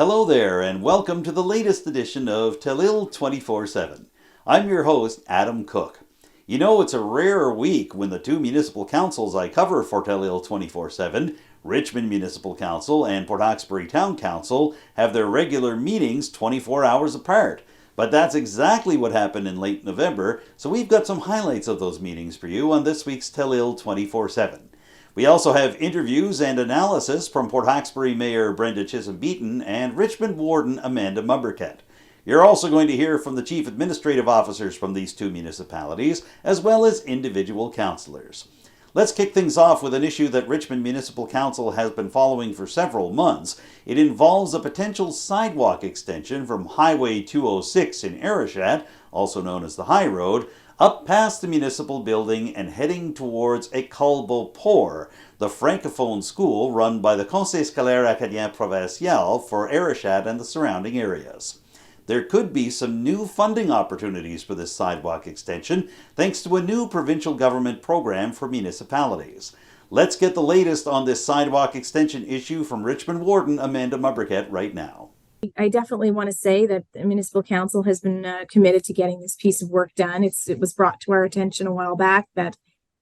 Hello there, and welcome to the latest edition of Telile 24/7. I'm your host, Adam Cook. You know, it's a rare week when the two municipal councils I cover for Telile 24/7, Richmond Municipal Council and Port Hawkesbury Town Council, have their regular meetings 24 hours apart. But that's exactly what happened in late November, so we've got some highlights of those meetings for you on this week's Telile 24/7. We also have interviews and analysis from Port Hawkesbury Mayor Brenda Chisholm-Beaton and Richmond Warden Mombourquette. You're also going to hear from the Chief Administrative Officers from these two municipalities, as well as individual councillors. Let's kick things off with an issue that Richmond Municipal Council has been following for several months. It involves a potential sidewalk extension from Highway 206 in Arishat, also known as the High Road, up past the municipal building and heading towards Beau-Port, the francophone school run by the Conseil Scolaire Acadien Provincial for Arishat and the surrounding areas. There could be some new funding opportunities for this sidewalk extension thanks to a new provincial government program for municipalities. Let's get the latest on this sidewalk extension issue from Richmond Warden Mombourquette right now. I definitely want to say that the municipal council has been committed to getting this piece of work done. It was brought to our attention a while back that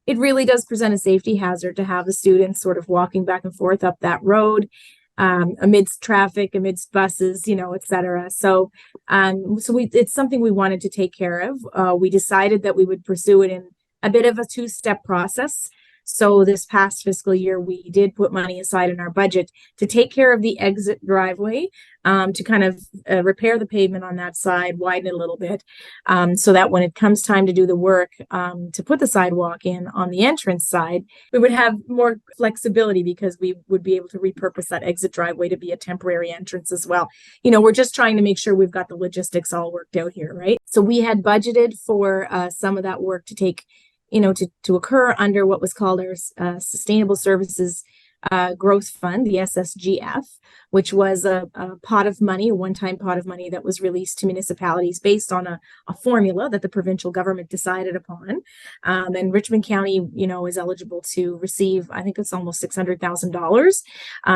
it really does present a safety hazard to have the students sort of walking back and forth up that road amidst traffic, amidst buses, et cetera. It's something we wanted to take care of. We decided that we would pursue it in a bit of a two-step process. So this past fiscal year, we did put money aside in our budget to take care of the exit driveway, to kind of repair the pavement on that side, widen it a little bit, so that when it comes time to do the work, to put the sidewalk in on the entrance side, we would have more flexibility because we would be able to repurpose that exit driveway to be a temporary entrance as well. We're just trying to make sure we've got the logistics all worked out here, right? So we had budgeted for some of that work to take to occur under what was called our Sustainable Services Growth Fund, the SSGF, which was a pot of money, a one-time pot of money that was released to municipalities based on a formula that the provincial government decided upon. And Richmond County, is eligible to receive, I think it's almost $600,000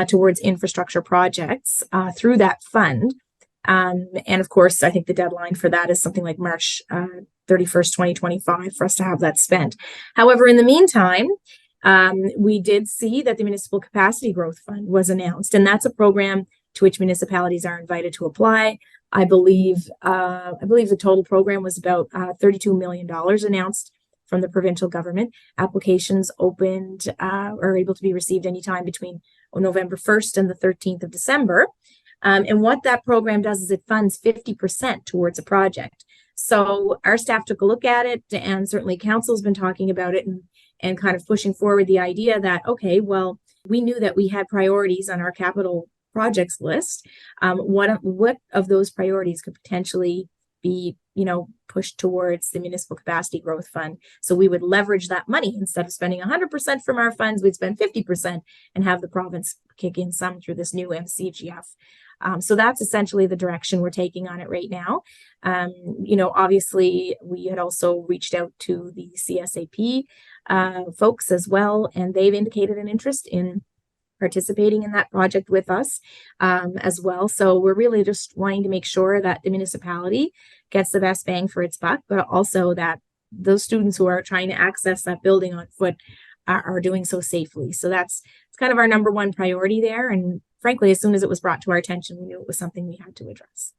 towards infrastructure projects through that fund. And of course, I think the deadline for that is something like March 31st, 2025 for us to have that spent. However, in the meantime, we did see that the Municipal Capacity Growth Fund was announced, and that's a program to which municipalities are invited to apply. I believe the total program was about $32 million announced from the provincial government. Applications opened are able to be received anytime between November 1st and the 13th of December. And what that program does is it funds 50% towards a project. So our staff took a look at it, and certainly council's been talking about it and kind of pushing forward the idea that, okay, well, we knew that we had priorities on our capital projects list. What of those priorities could potentially be, pushed towards the Municipal Capacity Growth Fund? So we would leverage that money. Instead of spending 100% from our funds, we'd spend 50% and have the province kick in some through this new MCGF. So that's essentially the direction we're taking on it right now. Obviously, we had also reached out to the CSAP folks as well, and they've indicated an interest in participating in that project with us as well. So we're really just wanting to make sure that the municipality gets the best bang for its buck, but also that those students who are trying to access that building on foot are doing so safely. So it's kind of our number one priority there. And frankly, as soon as it was brought to our attention, we knew it was something we had to address.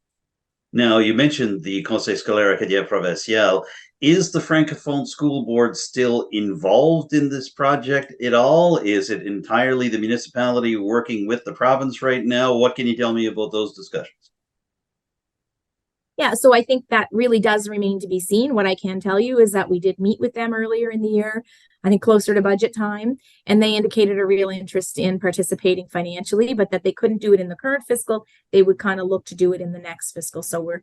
Now, you mentioned the Conseil Scolaire Acadien Provincial. Is the Francophone School Board still involved in this project at all? Is it entirely the municipality working with the province right now? What can you tell me about those discussions? Yeah, so I think that really does remain to be seen. What I can tell you is that we did meet with them earlier in the year, I think closer to budget time, and they indicated a real interest in participating financially, but that they couldn't do it in the current fiscal. They would kind of look to do it in the next fiscal. So we're,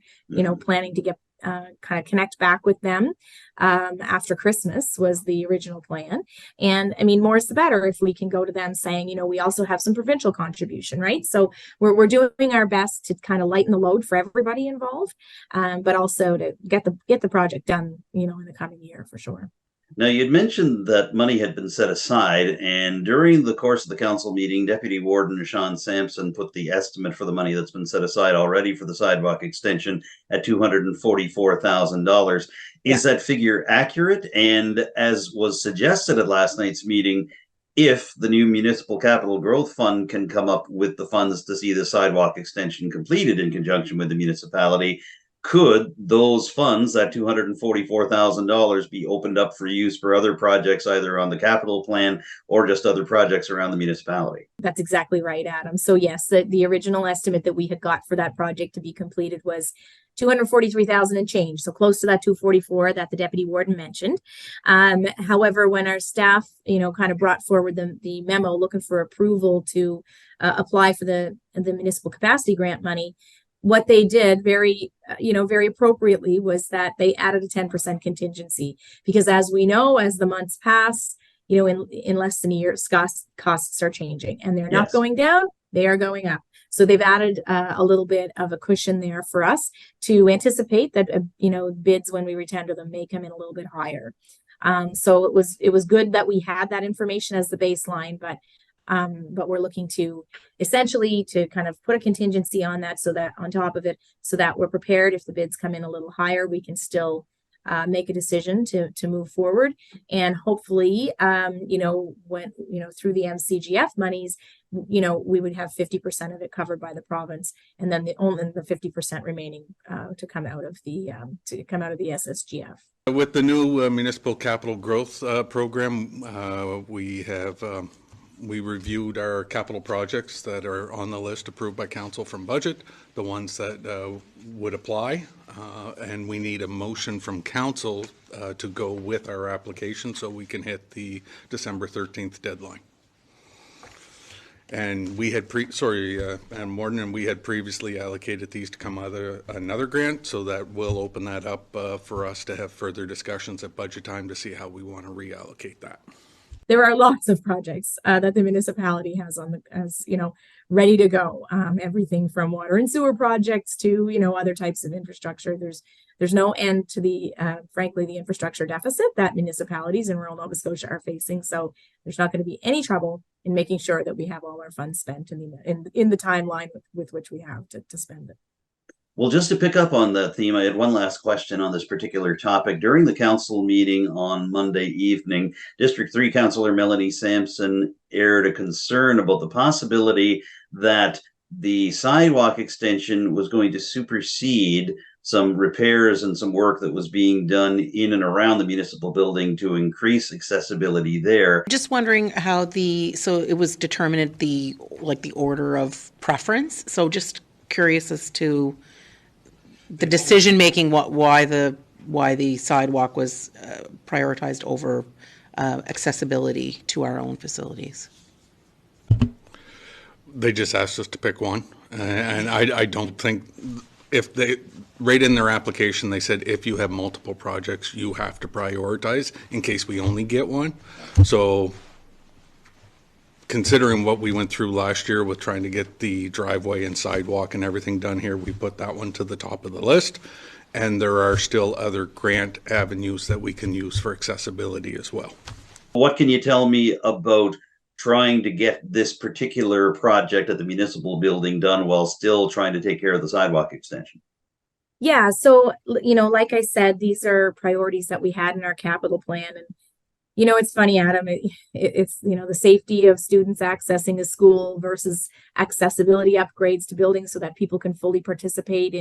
planning to get kind of connect back with them after Christmas was the original plan. And I mean, more is the better if we can go to them saying, we also have some provincial contribution, right? So we're doing our best to kind of lighten the load for everybody involved, but also to get the project done, in the coming year for sure. Now, you'd mentioned that money had been set aside, and during the course of the council meeting, Deputy Warden Sean Sampson put the estimate for the money that's been set aside already for the sidewalk extension at $244,000. Yeah. Is that figure accurate? And as was suggested at last night's meeting, if the new Municipal Capital Growth Fund can come up with the funds to see the sidewalk extension completed in conjunction with the municipality, could those funds, that $244,000, be opened up for use for other projects, either on the capital plan or just other projects around the municipality? That's exactly right, Adam. So yes, the original estimate that we had got for that project to be completed was 243,000 and change, so close to that 244 that the deputy warden mentioned. However, when our staff, kind of brought forward the memo looking for approval to apply for the municipal capacity grant money, what they did very appropriately was that they added a 10% contingency, because as we know, as the months pass, in less than a year, costs are changing, and they're not going down, they are going up. So they've added a little bit of a cushion there for us to anticipate that, bids when we retender them may come in a little bit higher. So it was good that we had that information as the baseline, but we're looking to essentially to kind of put a contingency on that, so that on top of it, so that we're prepared if the bids come in a little higher, we can still make a decision to move forward. And hopefully, when, through the MCGF monies, we would have 50% of it covered by the province, and then the 50% remaining to come out of the SSGF. With the new municipal capital growth program, we reviewed our capital projects that are on the list approved by council from budget, the ones that would apply, and we need a motion from council to go with our application so we can hit the December 13th deadline. And we had we had previously allocated these to come out of another grant, so that will open that up for us to have further discussions at budget time to see how we want to reallocate that. There are lots of projects that the municipality has ready to go. Everything from water and sewer projects to, other types of infrastructure. There's no end to frankly, the infrastructure deficit that municipalities in rural Nova Scotia are facing. So there's not going to be any trouble in making sure that we have all our funds spent in the timeline with which we have to spend it. Well, just to pick up on that theme, I had one last question on this particular topic. During the council meeting on Monday evening, District 3 Councillor Melanie Sampson aired a concern about the possibility that the sidewalk extension was going to supersede some repairs and some work that was being done in and around the municipal building to increase accessibility there. Just wondering how so it was determined the order of preference. So just curious as to the decision making, why the sidewalk was prioritized over accessibility to our own facilities. They just asked us to pick one, and I don't think, if they right in their application they said if you have multiple projects you have to prioritize in case we only get one. So considering what we went through last year with trying to get the driveway and sidewalk and everything done here, we put that one to the top of the list. And there are still other grant avenues that we can use for accessibility as well. What can you tell me about trying to get this particular project at the municipal building done while still trying to take care of the sidewalk extension? Yeah, so, like I said, these are priorities that we had in our capital plan. And it's funny, Adam, it's, the safety of students accessing a school versus accessibility upgrades to buildings so that people can fully participate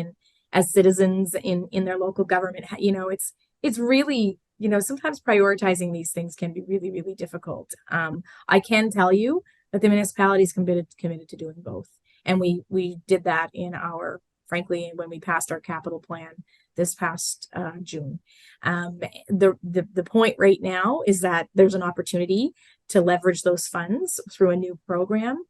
as citizens in their local government. It's really, sometimes prioritizing these things can be really, really difficult. I can tell you that the municipality is committed to doing both. And we did that frankly, when we passed our capital plan this past June. The point right now is that there's an opportunity to leverage those funds through a new program.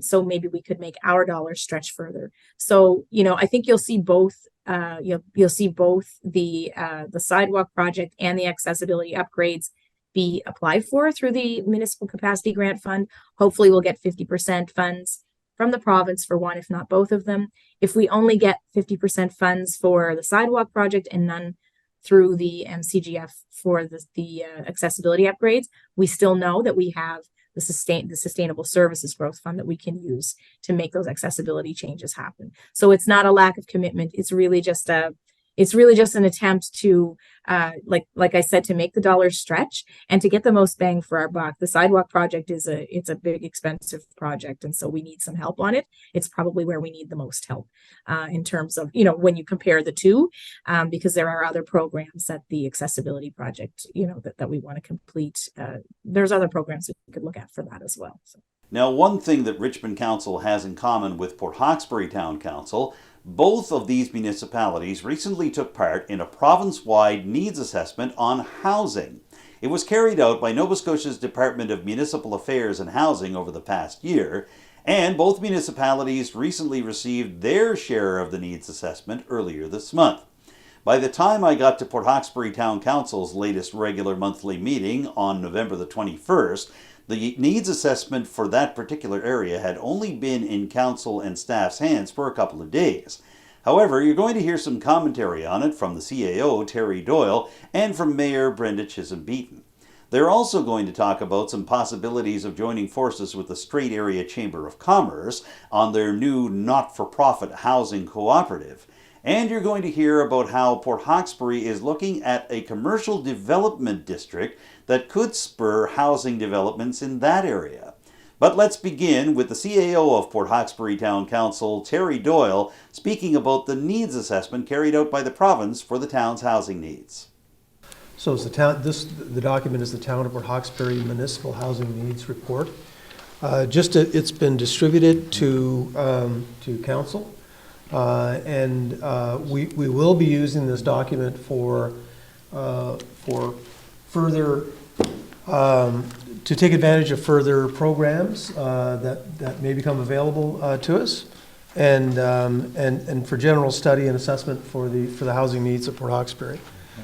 So maybe we could make our dollars stretch further. So, I think you'll see both. You'll see both the sidewalk project and the accessibility upgrades be applied for through the Municipal Capacity Grant Fund. Hopefully we'll get 50% funds from the province for one, if not both of them. If we only get 50% funds for the sidewalk project and none through the MCGF for the accessibility upgrades, we still know that we have the sustainable services growth fund that we can use to make those accessibility changes happen. So it's not a lack of commitment. It's really just an attempt to, like I said, to make the dollars stretch and to get the most bang for our buck. The sidewalk project it's a big, expensive project, and so we need some help on it. It's probably where we need the most help in terms of, when you compare the two, because there are other programs that the accessibility project, that we want to complete. There's other programs that we could look at for that as well. So. Now, one thing that Richmond Council has in common with Port Hawkesbury Town Council, both of these municipalities recently took part in a province-wide needs assessment on housing. It was carried out by Nova Scotia's Department of Municipal Affairs and Housing over the past year, and both municipalities recently received their share of the needs assessment earlier this month. By the time I got to Port Hawkesbury Town Council's latest regular monthly meeting on November the 21st, the needs assessment for that particular area had only been in council and staff's hands for a couple of days. However, you're going to hear some commentary on it from the CAO, Terry Doyle, and from Mayor Brenda Chisholm-Beaton. They're also going to talk about some possibilities of joining forces with the Strait Area Chamber of Commerce on their new not-for-profit housing cooperative. And you're going to hear about how Port Hawkesbury is looking at a commercial development district that could spur housing developments in that area. But let's begin with the CAO of Port Hawkesbury Town Council, Terry Doyle, speaking about the needs assessment carried out by the province for the town's housing needs. So the document is the Town of Port Hawkesbury Municipal Housing Needs Report. It's been distributed to council. And we will be using this document for further to take advantage of further programs that may become available to us, and for general study and assessment for the housing needs of Port Hawkesbury.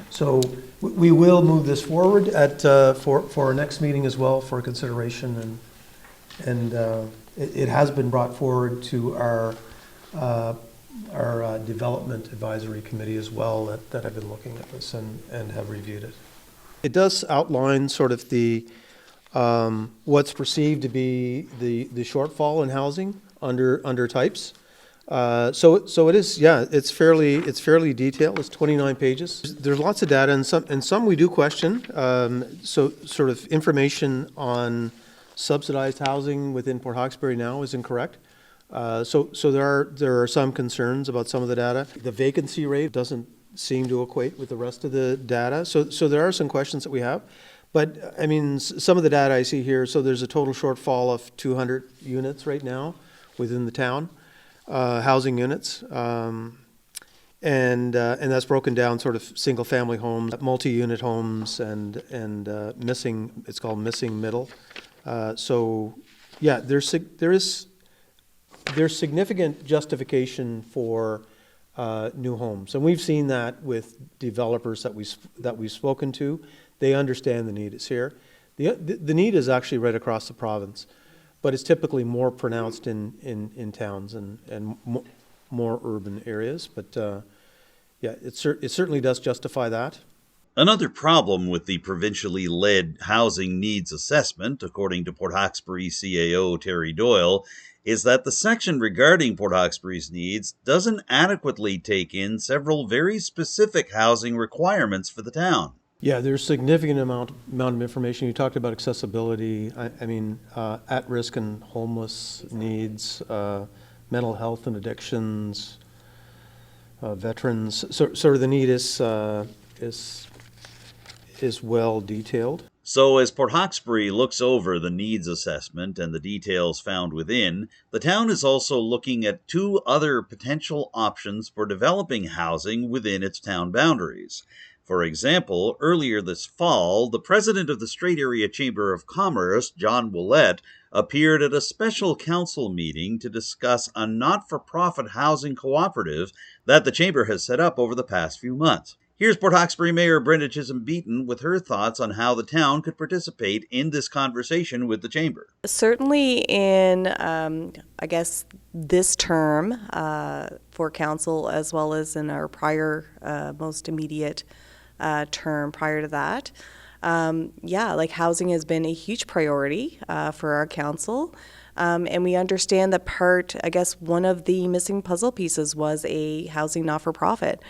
So we will move this forward for our next meeting as well for consideration, and it has been brought forward to our development advisory committee as well that have been looking at this and have reviewed it. It does outline sort of the what's perceived to be the shortfall in housing under types. So it is, it's fairly detailed. It's 29 pages. There's lots of data, and some we do question. So sort of information on subsidized housing within Port Hawkesbury now is incorrect. So there are some concerns about some of the data. The vacancy rate doesn't seem to equate with the rest of the data. So there are some questions that we have. But I mean, some of the data I see here, so there's a total shortfall of 200 units right now within the town, housing units. And that's broken down sort of single family homes, multi-unit homes, and missing, it's called missing middle. So yeah, there's significant justification for new homes, and we've seen that with developers that we've spoken to. They understand the need is here. The need is actually right across the province, but it's typically more pronounced in towns and more urban areas. But it certainly does justify that. Another problem with the provincially led housing needs assessment, according to Port Hawkesbury CAO Terry Doyle, is that the section regarding Port Hawkesbury's needs doesn't adequately take in several very specific housing requirements for the town. Yeah, there's a significant amount of information. You talked about accessibility, at-risk and homeless needs, mental health and addictions, veterans. So sort of the need is well detailed. So as Port Hawkesbury looks over the needs assessment and the details found within, the town is also looking at two other potential options for developing housing within its town boundaries. For example, earlier this fall, the president of the Strait Area Chamber of Commerce, John Willett, appeared at a special council meeting to discuss a not-for-profit housing cooperative that the chamber has set up over the past few months. Here's Port Hawkesbury Mayor Brenda Chisholm-Beaton with her thoughts on how the town could participate in this conversation with the chamber. Certainly in, this term for council, as well as in our prior most immediate term prior to that. Like housing has been a huge priority for our council. And we understand that one of the missing puzzle pieces was a housing not-for-profit.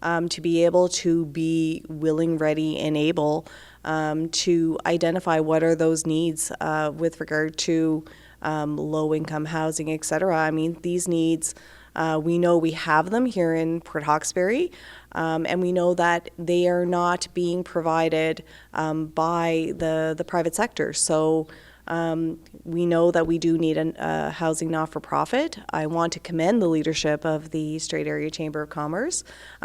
To be able to be willing, ready, and able to identify what are those needs with regard to low-income housing, et cetera. I mean, these needs, we know we have them here in Port Hawkesbury, and we know that they are not being provided by the private sector. So we know that we do need a housing not-for-profit. I want to commend the leadership of the Strait Area Chamber of Commerce.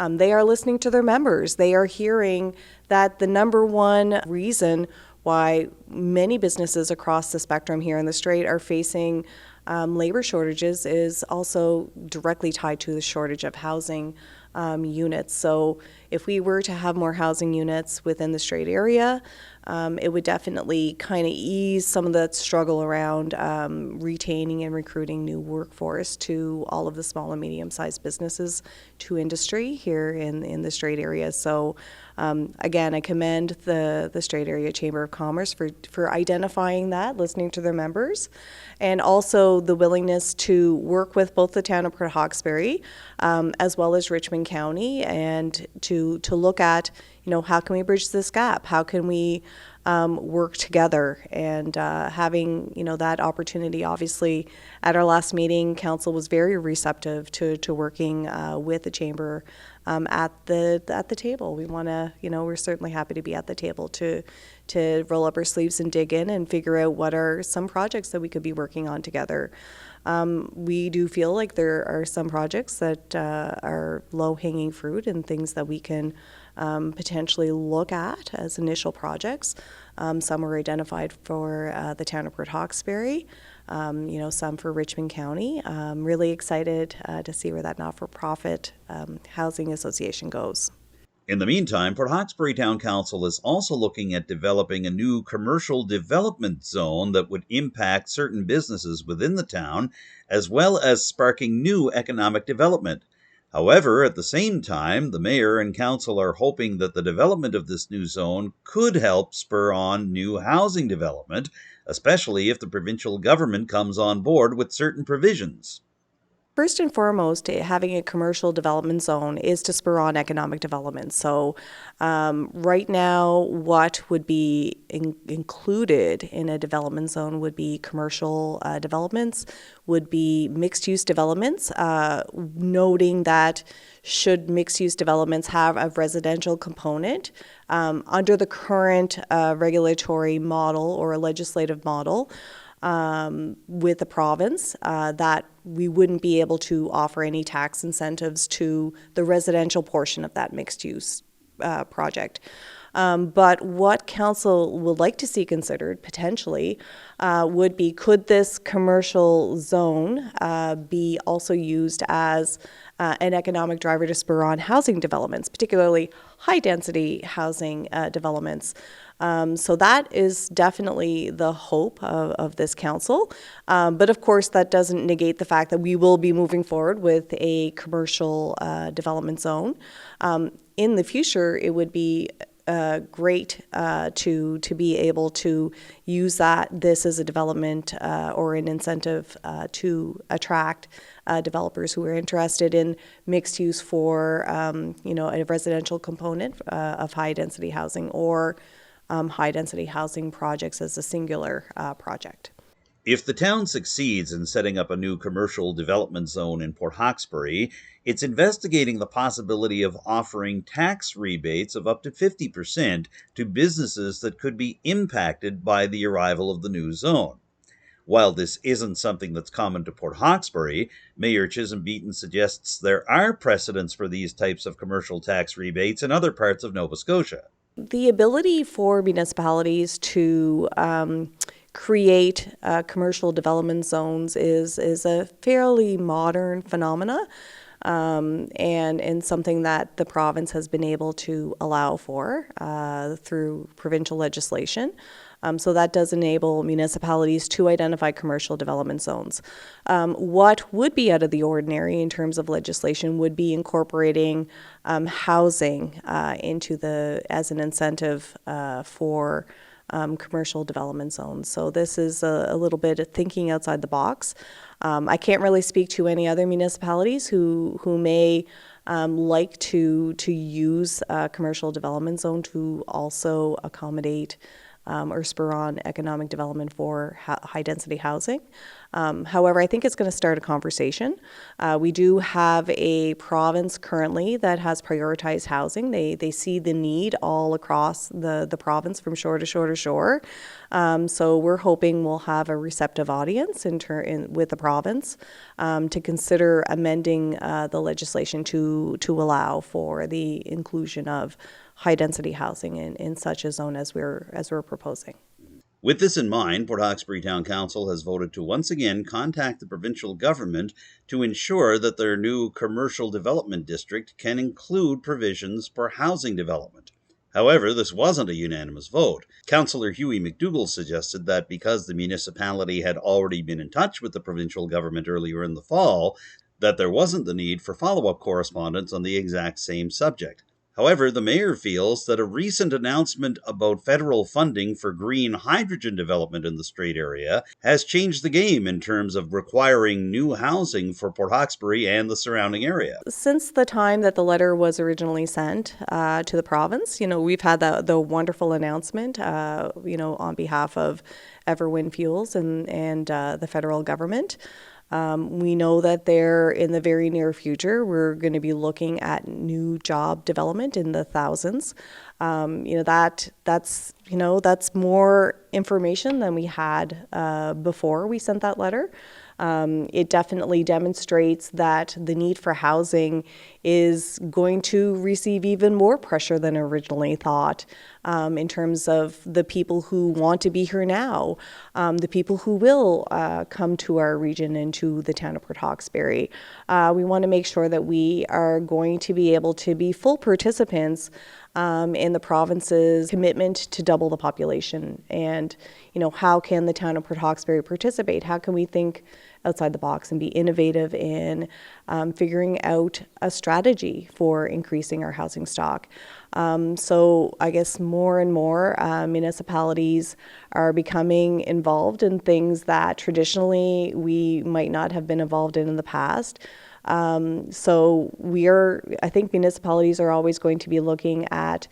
They are listening to their members. They are hearing that the number one reason why many businesses across the spectrum here in the Strait are facing labor shortages is also directly tied to the shortage of housing units. So if we were to have more housing units within the Strait area, it would definitely kind of ease some of that struggle around retaining and recruiting new workforce to all of the small and medium-sized businesses to industry here in the Strait area. So again, I commend the Strait Area Chamber of Commerce for identifying that, listening to their members, and also the willingness to work with both the town of Port Hawkesbury as well as Richmond County, and to look at, how can we bridge this gap? How can we work together? And having, that opportunity, obviously, at our last meeting, council was very receptive to working with the chamber at the table. We want to, we're certainly happy to be at the table to roll up our sleeves and dig in and figure out what are some projects that we could be working on together. We do feel like there are some projects that are low-hanging fruit and things that we can potentially look at as initial projects. Some were identified for the town of Port Hawkesbury, some for Richmond County. I'm really excited to see where that not-for-profit housing association goes. In the meantime, Port Hawkesbury Town Council is also looking at developing a new commercial development zone that would impact certain businesses within the town, as well as sparking new economic development. However, at the same time, the mayor and council are hoping that the development of this new zone could help spur on new housing development, especially if the provincial government comes on board with certain provisions. First and foremost, having a commercial development zone is to spur on economic development. So right now, what would be included in a development zone would be commercial developments, would be mixed-use developments, noting that should mixed-use developments have a residential component, under the current regulatory model or a legislative model, with the province, that we wouldn't be able to offer any tax incentives to the residential portion of that mixed-use project. But what council would like to see considered potentially would be, could this commercial zone be also used as an economic driver to spur on housing developments, particularly high-density housing developments. So that is definitely the hope of this council. But of course, that doesn't negate the fact that we will be moving forward with a commercial development zone. In the future, it would be great to be able to use this as a development or an incentive to attract developers who are interested in mixed use for a residential component of high density housing, or high density housing projects as a singular project. If the town succeeds in setting up a new commercial development zone in Port Hawkesbury, it's investigating the possibility of offering tax rebates of up to 50% to businesses that could be impacted by the arrival of the new zone. While this isn't something that's common to Port Hawkesbury, Mayor Chisholm-Beaton suggests there are precedents for these types of commercial tax rebates in other parts of Nova Scotia. The ability for municipalities to create commercial development zones is a fairly modern phenomena, and something that the province has been able to allow for through provincial legislation. So that does enable municipalities to identify commercial development zones. What would be out of the ordinary in terms of legislation would be incorporating housing as an incentive for commercial development zones. So this is a little bit of thinking outside the box. I can't really speak to any other municipalities who may like to use a commercial development zone to also accommodate or spur on economic development for high density housing. However, I think it's going to start a conversation. We do have a province currently that has prioritized housing. They see the need all across the province from shore to shore to shore. So we're hoping we'll have a receptive audience with the province to consider amending the legislation to allow for the inclusion of high density housing in such a zone as we're proposing. With this in mind, Port Hawkesbury Town Council has voted to once again contact the provincial government to ensure that their new commercial development district can include provisions for housing development. However, this wasn't a unanimous vote. Councillor Hughie McDougall suggested that because the municipality had already been in touch with the provincial government earlier in the fall, that there wasn't the need for follow-up correspondence on the exact same subject. However, the mayor feels that a recent announcement about federal funding for green hydrogen development in the Strait area has changed the game in terms of requiring new housing for Port Hawkesbury and the surrounding area. Since the time that the letter was originally sent to the province, we've had the wonderful announcement, on behalf of Everwind Fuels and the federal government. We know that in the very near future, we're going to be looking at new job development in the thousands. That's more information than we had before we sent that letter. It definitely demonstrates that the need for housing is going to receive even more pressure than originally thought, in terms of the people who want to be here now, the people who will come to our region and to the town of Port Hawkesbury. We want to make sure that we are going to be able to be full participants in the province's commitment to double the population. And, how can the town of Port Hawkesbury participate? How can we think outside the box and be innovative in figuring out a strategy for increasing our housing stock? So I guess more and more municipalities are becoming involved in things that traditionally we might not have been involved in the past. So I think municipalities are always going to be looking at,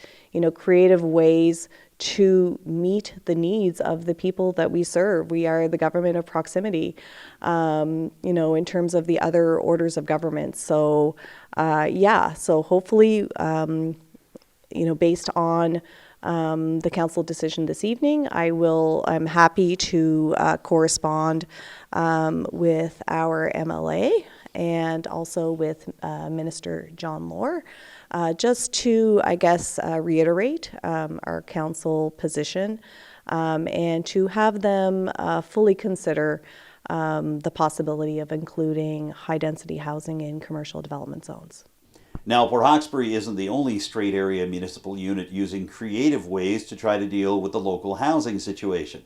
creative ways to meet the needs of the people that we serve. We are the government of proximity, in terms of the other orders of government. So, so hopefully, based on the council decision this evening, I'm happy to correspond with our MLA and also with Minister John Lohr, just to, reiterate our council position and to have them fully consider the possibility of including high-density housing in commercial development zones. Now, Port Hawkesbury isn't the only Strait area municipal unit using creative ways to try to deal with the local housing situation.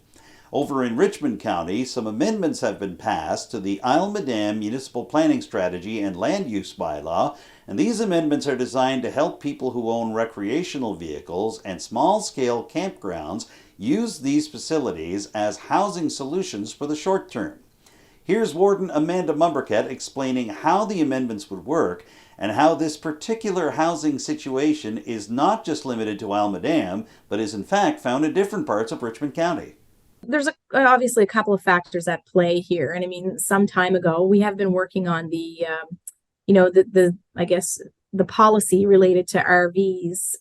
Over in Richmond County, some amendments have been passed to the Isle-Madame Municipal Planning Strategy and Land Use Bylaw, and these amendments are designed to help people who own recreational vehicles and small-scale campgrounds use these facilities as housing solutions for the short term. Here's Warden Amanda Mombourquette explaining how the amendments would work and how this particular housing situation is not just limited to Isle-Madame, but is in fact found in different parts of Richmond County. There's obviously a couple of factors at play here. And I mean, some time ago, we have been working on the policy related to RVs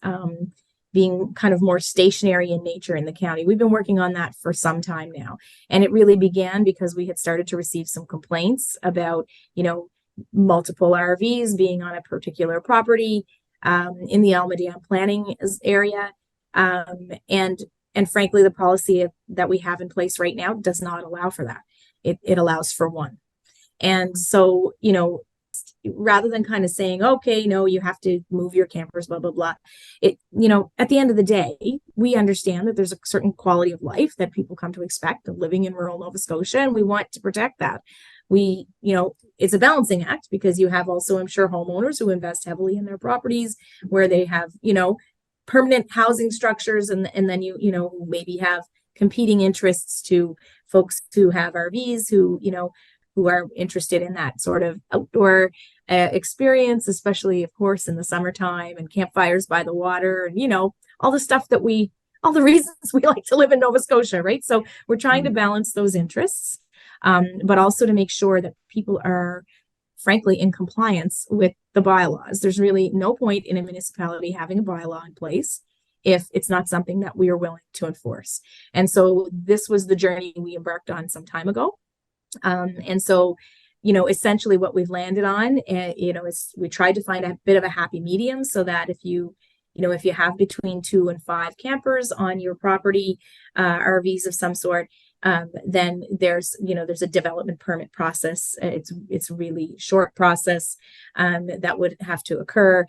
being kind of more stationary in nature in the county. We've been working on that for some time now. And it really began because we had started to receive some complaints about, multiple RVs being on a particular property in the Isle-Madame planning area. And frankly, the policy that we have in place right now does not allow for that. It allows for one. And so, rather than kind of saying, okay, no, you have to move your campers, blah, blah, blah. It, at the end of the day, we understand that there's a certain quality of life that people come to expect of living in rural Nova Scotia, and we want to protect that. We, it's a balancing act because you have also, I'm sure, homeowners who invest heavily in their properties where they have, permanent housing structures, and then you maybe have competing interests to folks who have RVs who are interested in that sort of outdoor experience, especially, of course, in the summertime, and campfires by the water, and all the stuff all the reasons we like to live in Nova Scotia, right? So we're trying to balance those interests, but also to make sure that people are, frankly, in compliance with the bylaws. There's really no point in a municipality having a bylaw in place if it's not something that we are willing to enforce. And so this was the journey we embarked on some time ago. And so, essentially what we've landed on, is we tried to find a bit of a happy medium so that if you have between 2 and 5 campers on your property, RVs of some sort, then there's a development permit process. It's a really short process that would have to occur.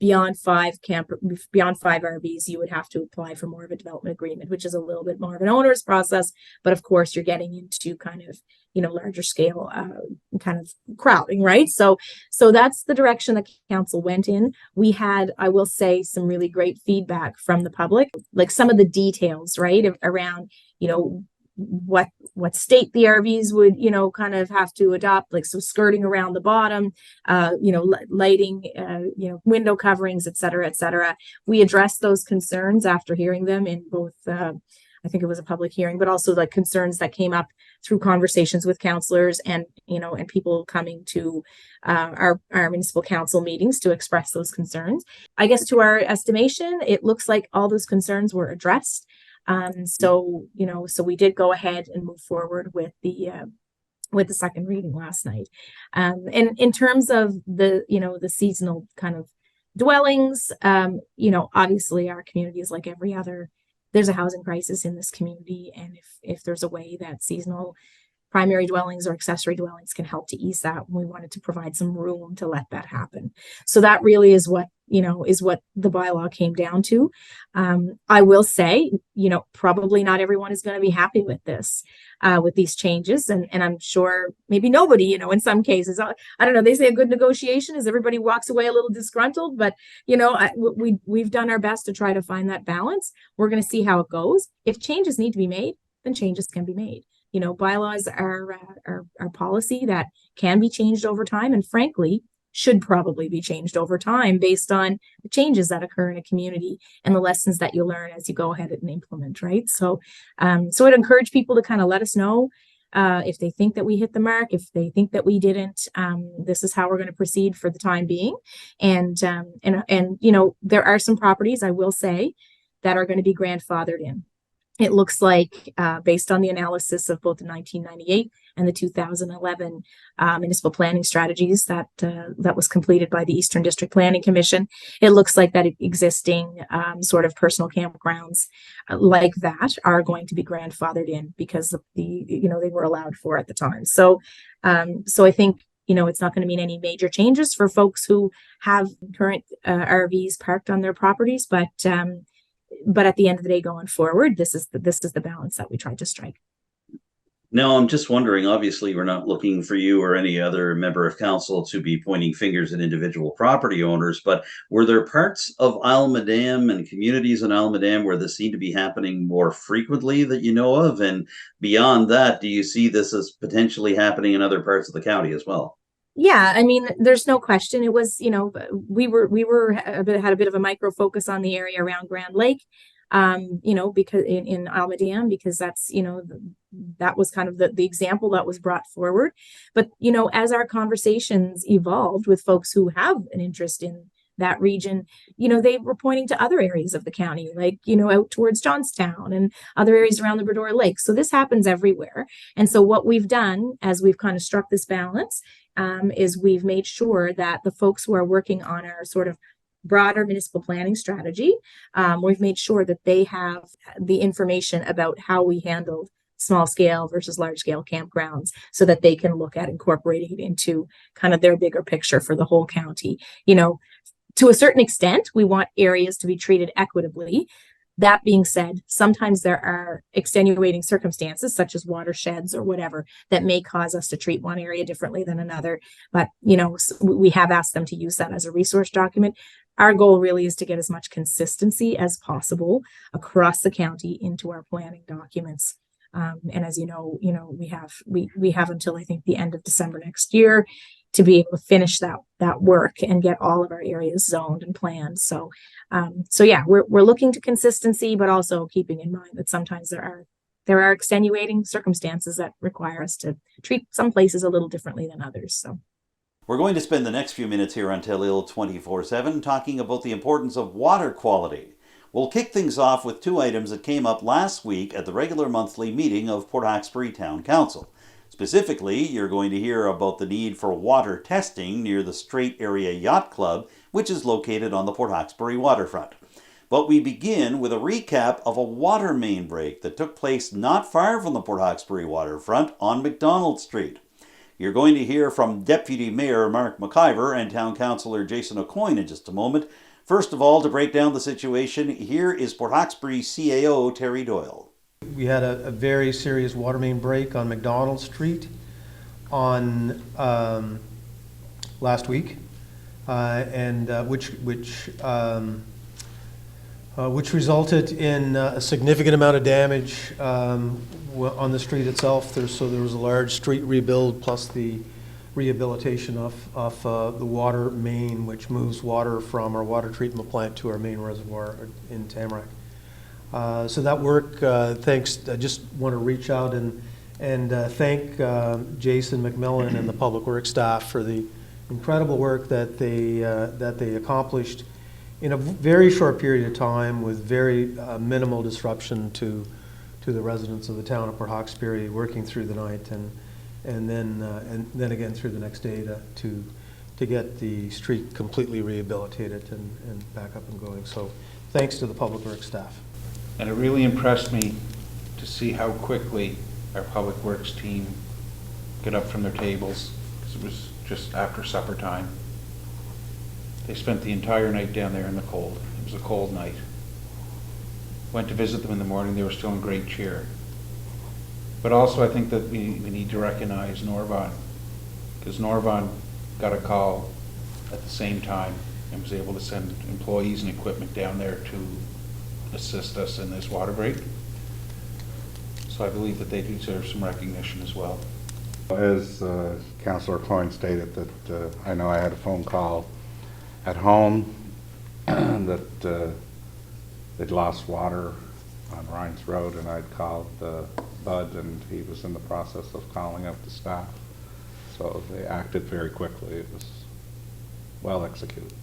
Beyond 5 RVs, you would have to apply for more of a development agreement, which is a little bit more of an onerous process. But of course, you're getting into kind of, larger scale kind of crowding, right? So that's the direction the council went in. We had, I will say, some really great feedback from the public, like some of the details, right, around, what state the RVs would, kind of have to adopt, like, so skirting around the bottom, lighting, window coverings, et cetera, et cetera. We addressed those concerns after hearing them in both, I think it was a public hearing, but also like concerns that came up through conversations with councillors and, and people coming to our municipal council meetings to express those concerns. I guess to our estimation, it looks like all those concerns were addressed. So we did go ahead and move forward with the second reading last night. And in terms of the seasonal kind of dwellings, obviously our community is like every other. There's a housing crisis in this community, and if there's a way that seasonal primary dwellings or accessory dwellings can help to ease that, we wanted to provide some room to let that happen. So that really is what the bylaw came down to. I will say, probably not everyone is going to be happy with this, with these changes. And I'm sure maybe nobody, in some cases, I don't know, they say a good negotiation is everybody walks away a little disgruntled, but, we've done our best to try to find that balance. We're going to see how it goes. If changes need to be made, then changes can be made. Bylaws are policy that can be changed over time, and frankly, should probably be changed over time based on the changes that occur in a community and the lessons that you learn as you go ahead and implement, right? So I'd encourage people to kind of let us know if they think that we hit the mark, if they think that we didn't. This is how we're going to proceed for the time being. And there are some properties, I will say, that are going to be grandfathered in. It looks like, based on the analysis of both the 1998 and the 2011 municipal planning strategies that was completed by the Eastern District Planning Commission, it looks like that existing sort of personal campgrounds like that are going to be grandfathered in because of they were allowed for at the time. So I think, it's not going to mean any major changes for folks who have current RVs parked on their properties, but at the end of the day, going forward, this is the balance that we tried to strike. Now, I'm just wondering, obviously, we're not looking for you or any other member of council to be pointing fingers at individual property owners, but were there parts of Isle Madame and communities in Isle Madame where this seemed to be happening more frequently that you know of? And beyond that, do you see this as potentially happening in other parts of the county as well? Yeah, I mean, there's no question. It was, we had a bit of a micro focus on the area around Grand Lake, because in Isle Madame, because that's, that was kind of the example that was brought forward. But, as our conversations evolved with folks who have an interest in that region, they were pointing to other areas of the county, like, out towards Johnstown and other areas around the Bredor Lake. So this happens everywhere. And so what we've done as we've kind of struck this balance, is we've made sure that the folks who are working on our sort of broader municipal planning strategy, we've made sure that they have the information about how we handled small scale versus large scale campgrounds so that they can look at incorporating it into kind of their bigger picture for the whole county. To a certain extent, we want areas to be treated equitably. That being said, sometimes there are extenuating circumstances, such as watersheds or whatever, that may cause us to treat one area differently than another. But, we have asked them to use that as a resource document. Our goal really is to get as much consistency as possible across the county into our planning documents. And as you know, we have until I think the end of December next year to be able to finish that work and get all of our areas zoned and planned. So yeah, we're looking to consistency, but also keeping in mind that sometimes there are extenuating circumstances that require us to treat some places a little differently than others. So we're going to spend the next few minutes here on Telile 24/7 talking about the importance of water quality. We'll kick things off with two items that came up last week at the regular monthly meeting of Port Hawkesbury Town Council. Specifically, you're going to hear about the need for water testing near the Strait Area Yacht Club, which is located on the Port Hawkesbury waterfront. But we begin with a recap of a water main break that took place not far from the Port Hawkesbury waterfront on McDonald Street. You're going to hear from Deputy Mayor Mark McIver and Town Councillor Jason Aucoin in just a moment. First of all, to break down the situation, here is Port Hawkesbury CAO Terry Doyle. We had a very serious water main break on McDonald Street on last week, and which resulted in a significant amount of damage on the street itself. There was a large street rebuild plus the rehabilitation of the water main, which moves water from our water treatment plant to our main reservoir in Tamarack. So that work, thanks. I just want to reach out and thank Jason McMillan and the Public Works staff for the incredible work that they accomplished in a very short period of time with very minimal disruption to the residents of the town of Port Hawkesbury, working through the night and then again through the next day to get the street completely rehabilitated and back up and going. So thanks to the Public Works staff. And it really impressed me to see how quickly our Public Works team get up from their tables, because it was just after supper time. They spent the entire night down there in the cold. It was a cold night. Went to visit them in the morning. They were still in great cheer. But also I think that we need to recognize Norvon, because Norvon got a call at the same time and was able to send employees and equipment down there to assist us in this water break. So I believe that they deserve some recognition as well. As Councillor Coyne stated, that I know I had a phone call at home that they'd lost water on Rhines Road, and I'd called Bud, and he was in the process of calling up the staff. So they acted very quickly. It was well executed.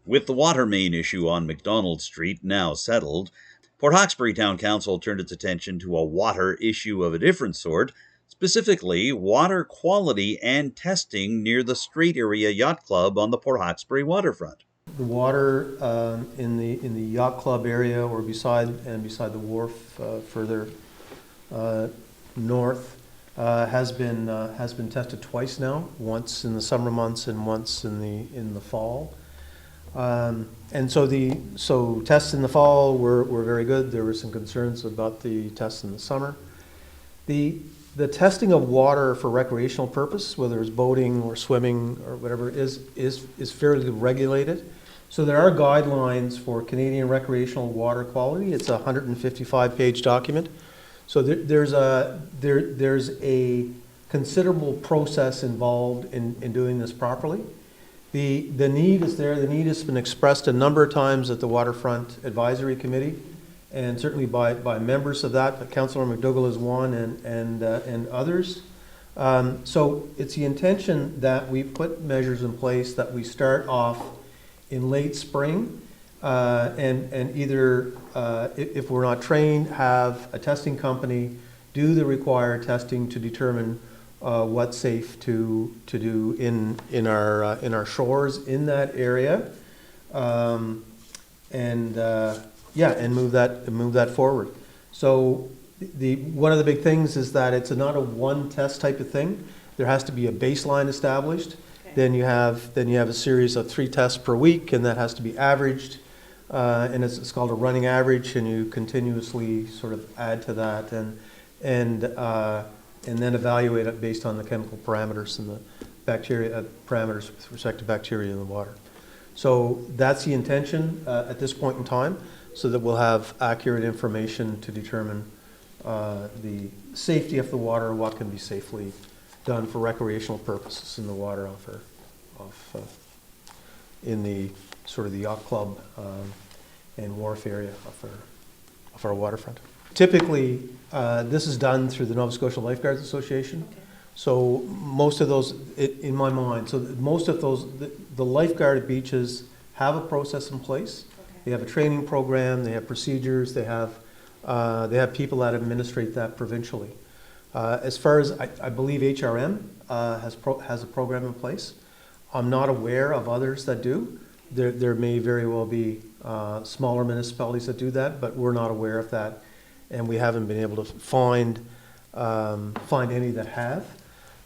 With the water main issue on McDonald Street now settled, Port Hawkesbury Town Council turned its attention to a water issue of a different sort, specifically water quality and testing near the Strait Area Yacht Club on the Port Hawkesbury waterfront. The water in the yacht club area, or beside the wharf further north, has been tested twice now. Once in the summer months and once in the fall. And so tests in the fall were very good. There were some concerns about the tests in the summer. The testing of water for recreational purpose, whether it's boating or swimming or whatever, is fairly regulated. So there are guidelines for Canadian recreational water quality. It's a 155-page document. So there's a considerable process involved in doing this properly. The need is there. The need has been expressed a number of times at the Waterfront Advisory Committee, and certainly by members of that. But Councillor McDougall is one, and others. So it's the intention that we put measures in place that we start off in late spring, and either if we're not trained, have a testing company do the required testing to determine what's safe to do in our shores in that area, and move that forward. So one of the big things is that it's not a one test type of thing. There has to be a baseline established. Okay. Then you have a series of 3 tests per week, and that has to be averaged. And it's called a running average, and you continuously sort of add to that and then evaluate it based on the chemical parameters and the bacteria parameters with respect to bacteria in the water. So that's the intention at this point in time, so that we'll have accurate information to determine the safety of the water, what can be safely done for recreational purposes in the water in the sort of the yacht club and wharf area of our waterfront. Typically, this is done through the Nova Scotia Lifeguards Association. Okay. So most of those, in my mind, most of those, the lifeguard beaches have a process in place. Okay. They have a training program, they have procedures, they have people that administrate that provincially. As far as I believe HRM has a program in place. I'm not aware of others that do. There may very well be smaller municipalities that do that, but we're not aware of that, and we haven't been able to find any that have.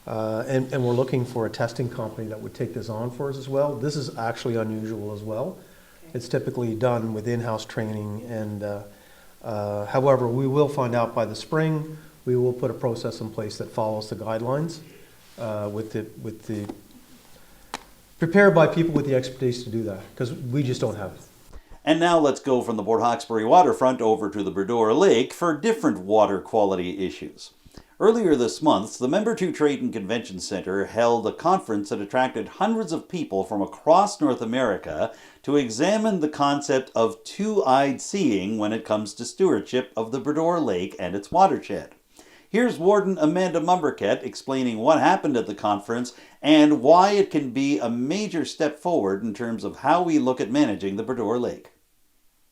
And we're looking for a testing company that would take this on for us as well. This is actually unusual as well. Okay. It's typically done with in-house training, and however, we will find out by the spring. We will put a process in place that follows the guidelines with the prepared by people with the expertise to do that, because we just don't have it. And now let's go from the Port Hawkesbury waterfront over to the Bredor Lake for different water quality issues. Earlier this month, the Member 2 Trade and Convention Centre held a conference that attracted hundreds of people from across North America to examine the concept of two-eyed seeing when it comes to stewardship of the Bredor Lake and its watershed. Here's Warden Amanda Mombourquette explaining what happened at the conference and why it can be a major step forward in terms of how we look at managing the Bredor Lake.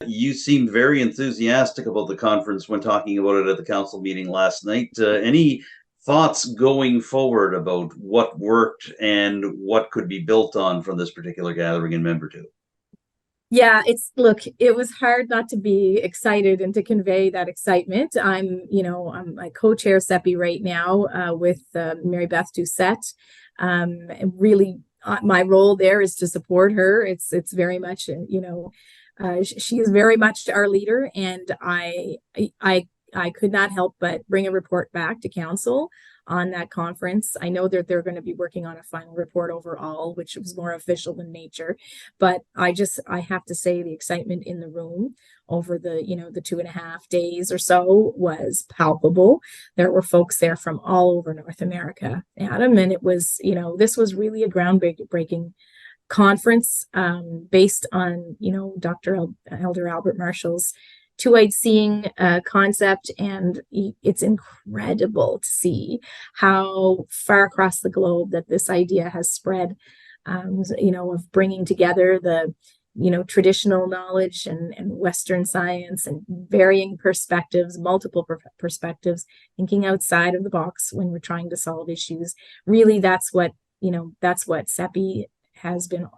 You seemed very enthusiastic about the conference when talking about it at the council meeting last night. Any thoughts going forward about what worked and what could be built on from this particular gathering in Member 2? Yeah, it was hard not to be excited and to convey that excitement. I co-chair SEPI right now with Mary Beth Doucette. Really, my role there is to support her. It's very much, she is very much our leader, and I could not help but bring a report back to council on that conference. I know that they're going to be working on a final report overall, which was more official in nature, but I have to say the excitement in the room over the 2.5 days or so was palpable. There were folks there from all over North America, Adam, and it was, this was really a groundbreaking conference based on, Dr. Elder Albert Marshall's two-eyed seeing concept, and it's incredible to see how far across the globe that this idea has spread, of bringing together the traditional knowledge and Western science and varying perspectives, multiple perspectives, thinking outside of the box when we're trying to solve issues. Really, that's what SEPI has been,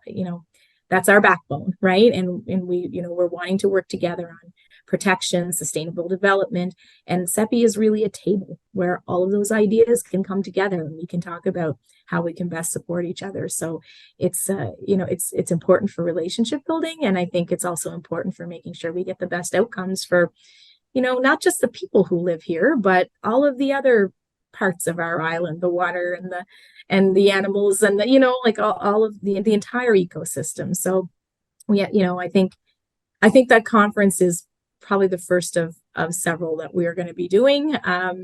that's our backbone, right? And we, we're wanting to work together on protection, sustainable development, and SEPI is really a table where all of those ideas can come together and we can talk about how we can best support each other. So it's it's important for relationship building, and I think it's also important for making sure we get the best outcomes for not just the people who live here, but all of the other parts of our island, the water and the animals and all of the entire ecosystem. So I think that conference is probably the first of several that we are going to be doing. I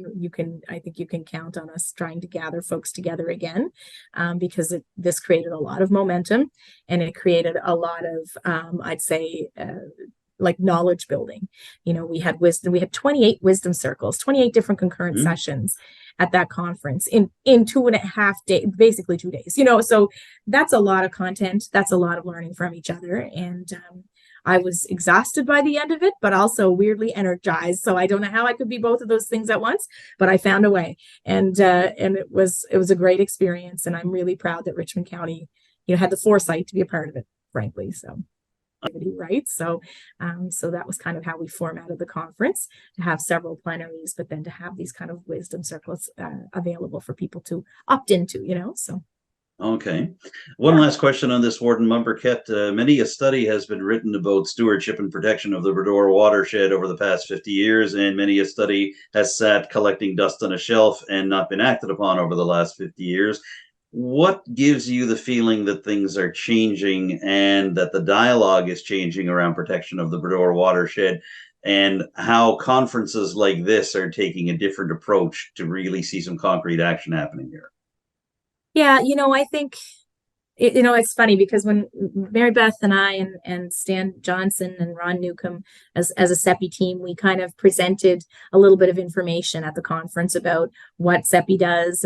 think you can count on us trying to gather folks together again, because this created a lot of momentum, and it created a lot of I'd say knowledge building. We had 28 wisdom circles, 28 different concurrent sessions at that conference in 2.5 days, basically 2 days. So that's a lot of content. That's a lot of learning from each other, and I was exhausted by the end of it, but also weirdly energized. So I don't know how I could be both of those things at once, but I found a way, and it was a great experience, and I'm really proud that Richmond County, had the foresight to be a part of it, frankly. So. right? So, so that was kind of how we formatted the conference, to have several plenaries, but then to have these kind of wisdom circles available for people to opt into, so. Okay. One last question on this, Warden Mombourquette. Many a study has been written about stewardship and protection of the Bredor watershed over the past 50 years, and many a study has sat collecting dust on a shelf and not been acted upon over the last 50 years. What gives you the feeling that things are changing and that the dialogue is changing around protection of the Bredor watershed, and how conferences like this are taking a different approach to really see some concrete action happening here? Yeah, I think it's funny because when Mary Beth and I and Stan Johnson and Ron Newcomb as a CEPI team, we kind of presented a little bit of information at the conference about what CEPI does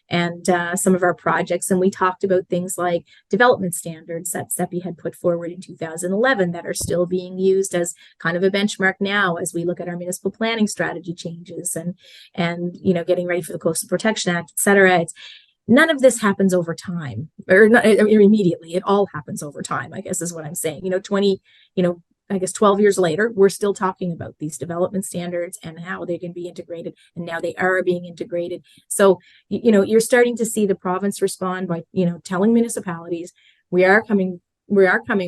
and some of our projects. And we talked about things like development standards that CEPI had put forward in 2011 that are still being used as kind of a benchmark now as we look at our municipal planning strategy changes and getting ready for the Coastal Protection Act, et cetera. None of this happens over time or immediately. It all happens over time, I guess is what I'm saying. 12 years later, we're still talking about these development standards and how they can be integrated. And now they are being integrated. So, you're starting to see the province respond by, telling municipalities, we are coming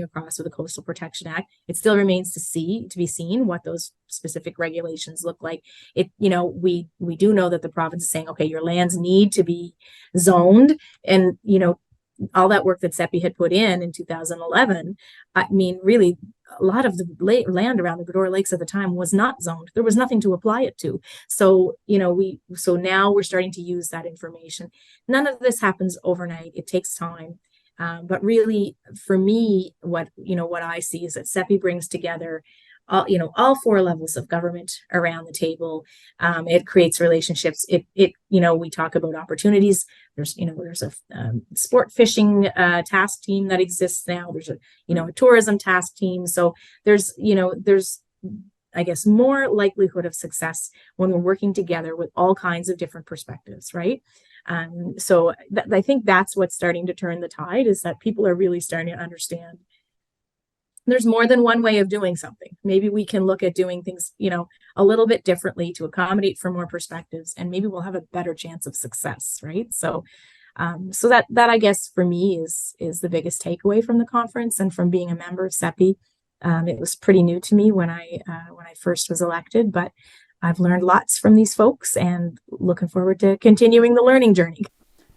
across with the Coastal Protection Act. It still remains to be seen what those specific regulations look like. We do know that the province is saying, okay, your lands need to be zoned, and all that work that CEPI had put in 2011. I mean, really, a lot of the land around the Bredor Lakes at the time was not zoned. There was nothing to apply it to. So, so now we're starting to use that information. None of this happens overnight. It takes time. But really, for me, what I see is that CEPI brings together all four levels of government around the table. It creates relationships. We talk about opportunities. There's a sport fishing task team that exists now. There's a tourism task team. So there's I guess more likelihood of success when we're working together with all kinds of different perspectives, right? So I think that's what's starting to turn the tide, is that people are really starting to understand there's more than one way of doing something. Maybe we can look at doing things, a little bit differently to accommodate for more perspectives, and maybe we'll have a better chance of success, right? So, so that I guess for me is the biggest takeaway from the conference and from being a member of CEPI. It was pretty new to me when I first was elected, but I've learned lots from these folks and looking forward to continuing the learning journey.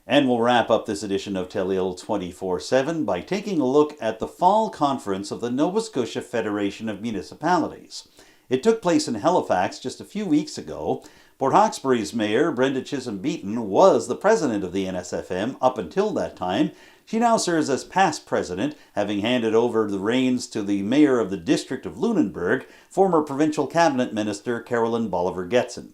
And we'll wrap up this edition of Telile 24/7 by taking a look at the Fall Conference of the Nova Scotia Federation of Municipalities. It took place in Halifax just a few weeks ago. Port Hawkesbury's mayor, Brenda Chisholm-Beaton, was the president of the NSFM up until that time. She now serves as past president, having handed over the reins to the mayor of the District of Lunenburg, former provincial cabinet minister Carolyn Bolivar-Getson.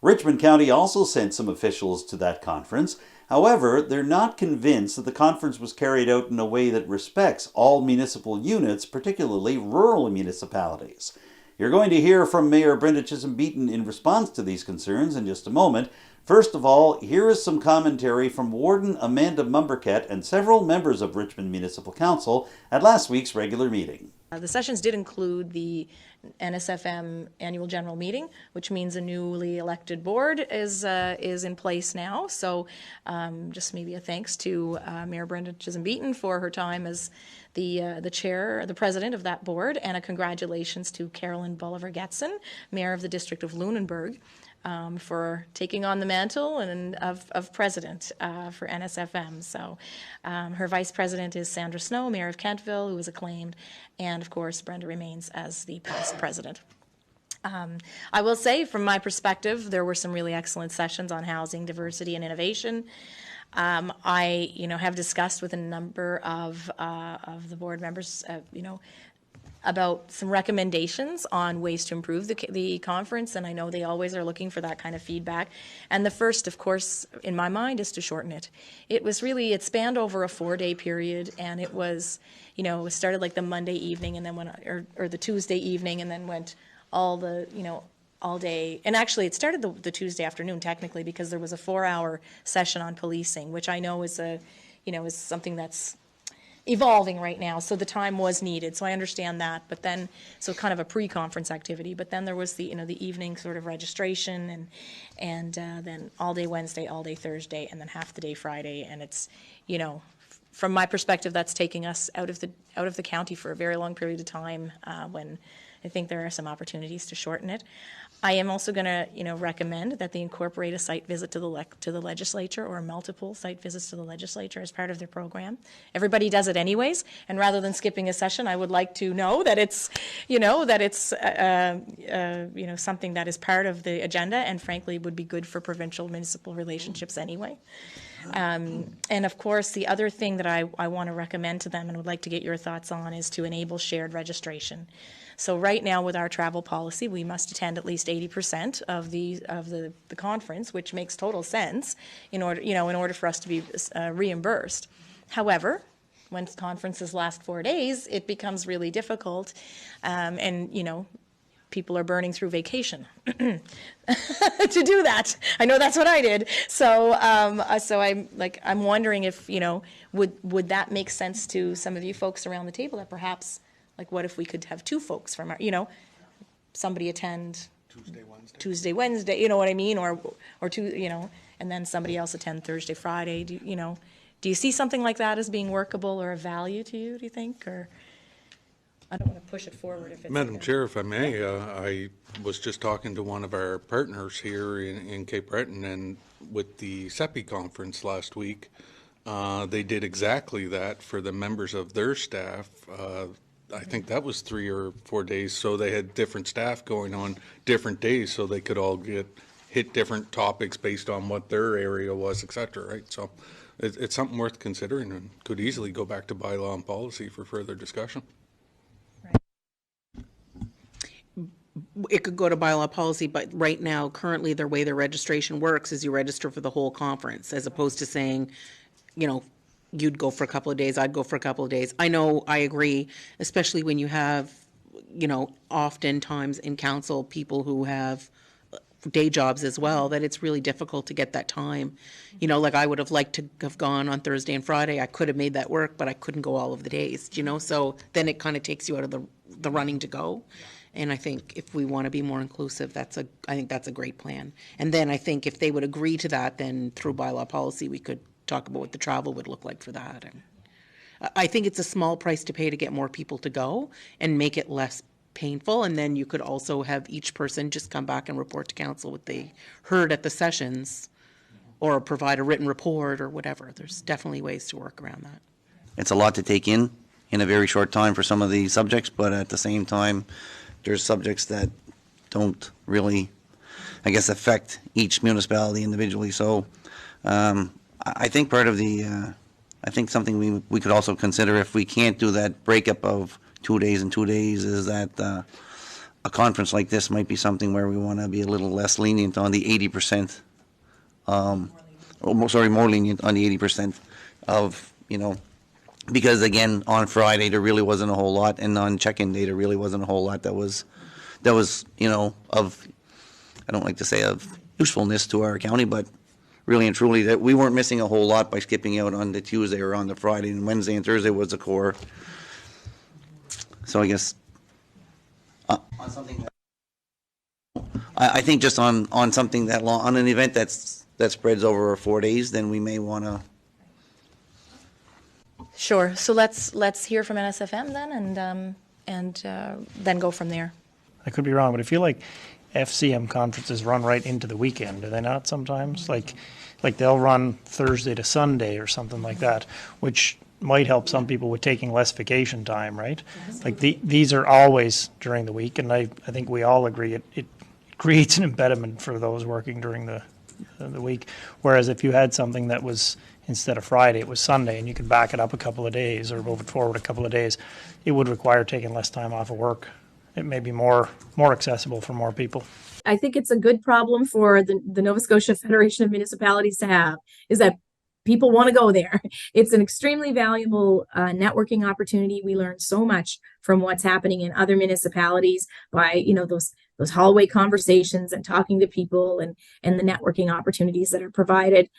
Richmond County also sent some officials to that conference. However, they're not convinced that the conference was carried out in a way that respects all municipal units, particularly rural municipalities. You're going to hear from Mayor Brenda Chisholm-Beaton in response to these concerns in just a moment. First of all, here is some commentary from Warden Amanda Mombourquette and several members of Richmond Municipal Council at last week's regular meeting. The sessions did include the NSFM annual general meeting, which means a newly elected board is in place now. So just maybe a thanks to Mayor Brenda Chisholm-Beaton for her time as the chair, the president of that board, and a congratulations to Carolyn Bolivar-Getson, mayor of the District of Lunenburg, for taking on the mantle and of president for NSFM. So her vice president is Sandra Snow, mayor of Kentville, who was acclaimed, and of course Brenda remains as the past president. I will say, from my perspective, there were some really excellent sessions on housing, diversity, and innovation. I, have discussed with a number of the board members, about some recommendations on ways to improve the conference, and I know they always are looking for that kind of feedback. And the first, of course, in my mind, is to shorten it. It spanned over a 4-day period, and it was, it started like the Monday evening and then went, or the Tuesday evening, and then went all the, all day. And actually, it started the Tuesday afternoon, technically, because there was a 4-hour session on policing, which I know is is something that's evolving right now, so the time was needed, so I understand that. But then, so kind of a pre-conference activity, but then there was the, the evening sort of registration, and then all day Wednesday, all day Thursday, and then half the day Friday, and it's, from my perspective, that's taking us out of the county for a very long period of time, when I think there are some opportunities to shorten it. I am also going to, recommend that they incorporate a site visit to the legislature, or multiple site visits to the legislature as part of their program. Everybody does it anyways, and rather than skipping a session, I would like to know that it's, something that is part of the agenda, and frankly would be good for provincial municipal relationships anyway. And of course, the other thing that I want to recommend to them and would like to get your thoughts on is to enable shared registration. So right now with our travel policy, we must attend at least 80% of the conference, which makes total sense in order for us to be reimbursed. However, when conferences last 4 days, it becomes really difficult, and people are burning through vacation to do that. I know that's what I did. So I'm wondering if would that make sense to some of you folks around the table, that perhaps, like, what if we could have two folks from our, somebody attend Tuesday, Wednesday, you know what I mean, or two, and then somebody else attend Thursday, Friday. Do you see something like that as being workable or of value to you? Do you think, or? I don't want to push it forward if it's... Madam Chair, if I may, I was just talking to one of our partners here in Cape Breton, and with the CEPI conference last week, they did exactly that for the members of their staff. I think that was 3 or 4 days, so they had different staff going on different days, so they could all hit different topics based on what their area was, et cetera, right? So it's something worth considering, and could easily go back to bylaw and policy for further discussion. It could go to bylaw policy, but right now, currently, the way the registration works is you register for the whole conference, as opposed to saying, you'd go for a couple of days, I'd go for a couple of days. I know, I agree, especially when you have, oftentimes in council, people who have day jobs as well, that it's really difficult to get that time. Like I would have liked to have gone on Thursday and Friday. I could have made that work, but I couldn't go all of the days, so then it kind of takes you out of the running to go. And I think if we want to be more inclusive, I think that's a great plan. And then I think if they would agree to that, then through bylaw policy, we could talk about what the travel would look like for that. And I think it's a small price to pay to get more people to go and make it less painful. And then you could also have each person just come back and report to council what they heard at the sessions, or provide a written report or whatever. There's definitely ways to work around that. It's a lot to take in a very short time for some of the subjects, but at the same time, there's subjects that don't really, affect each municipality individually. So I think part of I think something we could also consider, if we can't do that breakup of 2 days and 2 days, is that a conference like this might be something where we want to be a little less lenient on the 80%, more lenient on the 80% of, because again, on Friday there really wasn't a whole lot, and on check-in day there really wasn't a whole lot that was of, I don't like to say of usefulness to our county, but really and truly that we weren't missing a whole lot by skipping out on the Tuesday or on the Friday, and Wednesday and Thursday was the core. So I guess on something that I think just on something that long, on an event that spreads over 4 days, then we may want to. Sure. So let's hear from NSFM then, and then go from there. I could be wrong, but I feel like FCM conferences run right into the weekend, do they not sometimes? Like they'll run Thursday to Sunday or something like that, which might help some people with taking less vacation time, right? Like these are always during the week, and I think we all agree it creates an impediment for those working during the week. Whereas if you had something that was, instead of Friday, it was Sunday, and you could back it up a couple of days or move it forward a couple of days, it would require taking less time off of work. It may be more accessible for more people. I think it's a good problem for the Nova Scotia Federation of Municipalities to have, is that people want to go there. It's an extremely valuable networking opportunity. We learn so much from what's happening in other municipalities by, those hallway conversations and talking to people and the networking opportunities that are provided.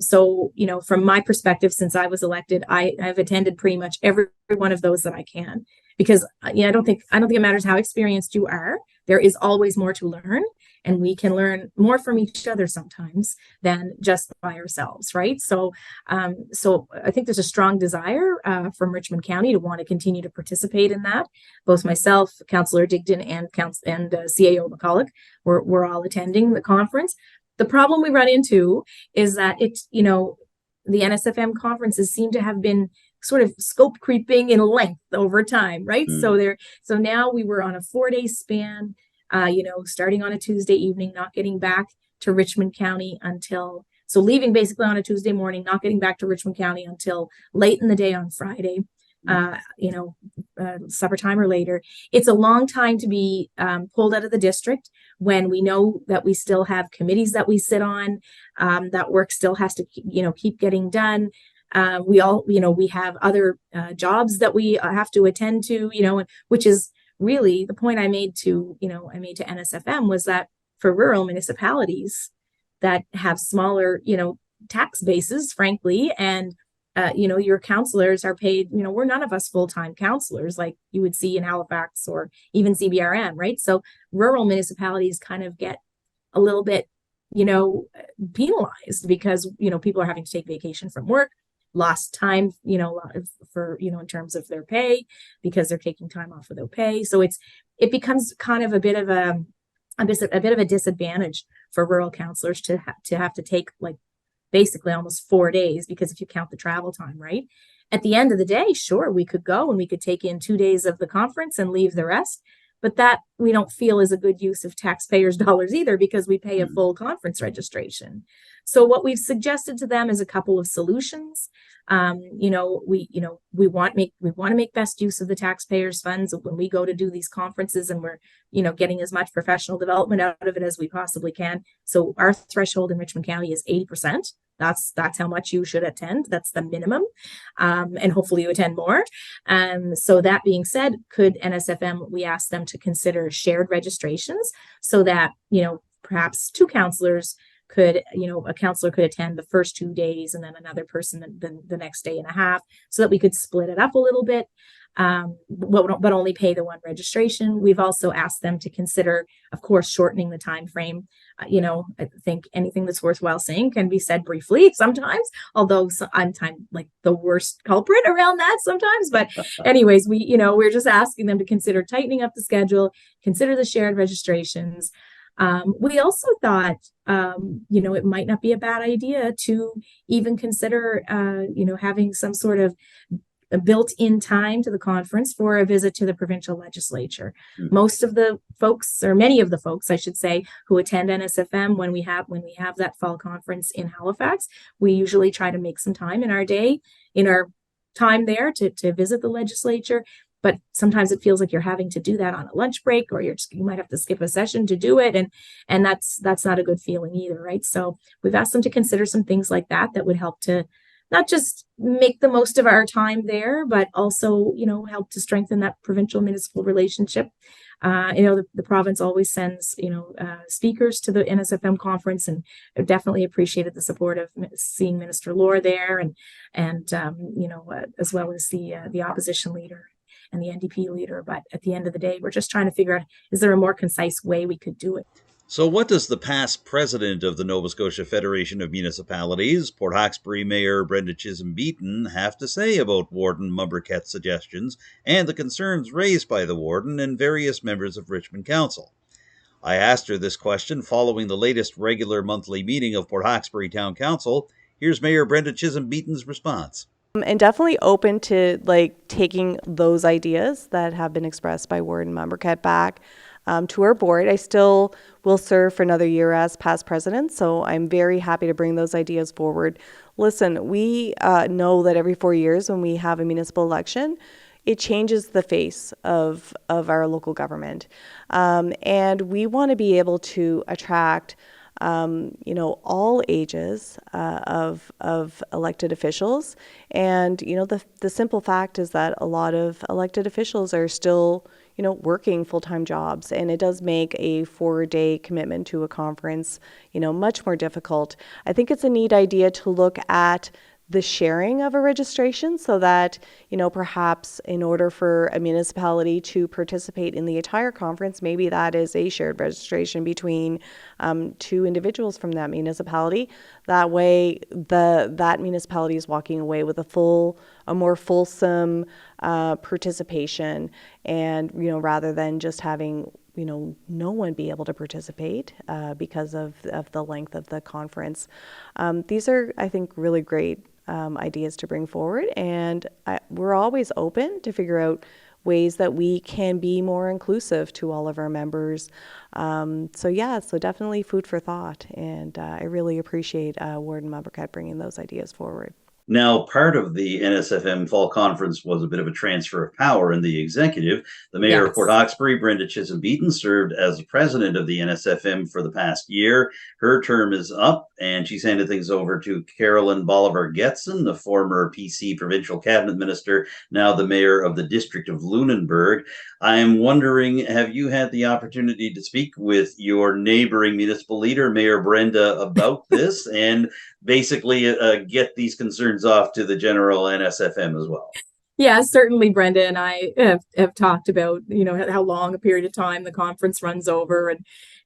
So, from my perspective, since I was elected, I've attended pretty much every one of those that I can, because I don't think it matters how experienced you are. There is always more to learn, and we can learn more from each other sometimes than just by ourselves, right? So I think there's a strong desire from Richmond County to want to continue to participate in that. Both myself, Councillor Digdon, and CAO McCulloch, we're all attending the conference. The problem we run into is that the NSFM conferences seem to have been sort of scope creeping in length over time, right? So now we were on a 4-day span, starting on a Tuesday evening, not getting back to Richmond County so leaving basically on a Tuesday morning, not getting back to Richmond County until late in the day on Friday, supper time or later. It's a long time to be pulled out of the district when we know that we still have committees that we sit on, that work still has to, keep getting done. We have other jobs that we have to attend to, which is really the point I made to NSFM, was that for rural municipalities that have smaller, tax bases, frankly, and your counselors are paid, we're none of us full-time counselors like you would see in Halifax or even CBRM, right? So rural municipalities kind of get a little bit, penalized because, people are having to take vacation from work, lost time, for, in terms of their pay, because they're taking time off of their pay. So it becomes kind of a bit of a disadvantage for rural counselors to have to take like basically almost 4 days, because if you count the travel time, right? At the end of the day, sure, we could go and we could take in 2 days of the conference and leave the rest. But that we don't feel is a good use of taxpayers' dollars either, because we pay a full conference registration. So what we've suggested to them is a couple of solutions. We want to make best use of the taxpayers' funds when we go to do these conferences, and we're getting as much professional development out of it as we possibly can. So our threshold in Richmond County is 80%. That's how much you should attend. That's the minimum, and hopefully you attend more. So that being said, could NSFM, we ask them to consider shared registrations so that perhaps two counselors could, a counselor could attend the first 2 days and then another person the next day and a half, so that we could split it up a little bit, but only pay the one registration. We've also asked them to consider, of course, shortening the time frame. I think anything that's worthwhile saying can be said briefly sometimes, although I'm like the worst culprit around that sometimes. But anyways, we're just asking them to consider tightening up the schedule, consider the shared registrations. We also thought, it might not be a bad idea to even consider, having some sort of a built-in time to the conference for a visit to the provincial legislature. Most of the folks, or many of the folks, I should say, who attend NSFM when we have that fall conference in Halifax, we usually try to make some time in our day, in our time there to visit the legislature. But sometimes it feels like you're having to do that on a lunch break, or you might have to skip a session to do it. And that's not a good feeling either, right? So we've asked them to consider some things like that would help to not just make the most of our time there, but also, help to strengthen that provincial municipal relationship. The province always sends, speakers to the NSFM conference, and I've definitely appreciated the support of seeing Minister Lohr there, and as well as the opposition leader and the NDP leader. But at the end of the day, we're just trying to figure out, is there a more concise way we could do it? So what does the past president of the Nova Scotia Federation of Municipalities, Port Hawkesbury Mayor Brenda Chisholm-Beaton, have to say about Warden Mombourquette's suggestions and the concerns raised by the Warden and various members of Richmond Council? I asked her this question following the latest regular monthly meeting of Port Hawkesbury Town Council. Here's Mayor Brenda Chisholm-Beaton's response. And definitely open to taking those ideas that have been expressed by Warden Mombourquette back to our board. I still will serve for another year as past president, so I'm very happy to bring those ideas forward. Listen, we know that every 4 years when we have a municipal election, it changes the face of our local government. And we want to be able to attract all ages of elected officials. And, the simple fact is that a lot of elected officials are still, working full-time jobs. And it does make a 4-day commitment to a conference, much more difficult. I think it's a neat idea to look at the sharing of a registration so that, perhaps in order for a municipality to participate in the entire conference, maybe that is a shared registration between 2 individuals from that municipality. That way, that municipality is walking away with a more fulsome participation, and, rather than just having no one be able to participate because of the length of the conference. These are, I think, really great ideas to bring forward, and we're always open to figure out ways that we can be more inclusive to all of our members. So definitely food for thought, and I really appreciate Warden Mombourquette bringing those ideas forward. Now, part of the NSFM Fall Conference was a bit of a transfer of power in the executive. The mayor of Port Hawkesbury, Brenda Chisholm-Beaton, served as the president of the NSFM for the past year. Her term is up, and she's handed things over to Carolyn Bolivar-Getson, the former PC provincial cabinet minister, now the mayor of the district of Lunenburg. I am wondering, have you had the opportunity to speak with your neighboring municipal leader, Mayor Brenda, about this, and basically get these concerns off to the general NSFM as well? Yeah, certainly Brenda and I have talked about, how long a period of time the conference runs over,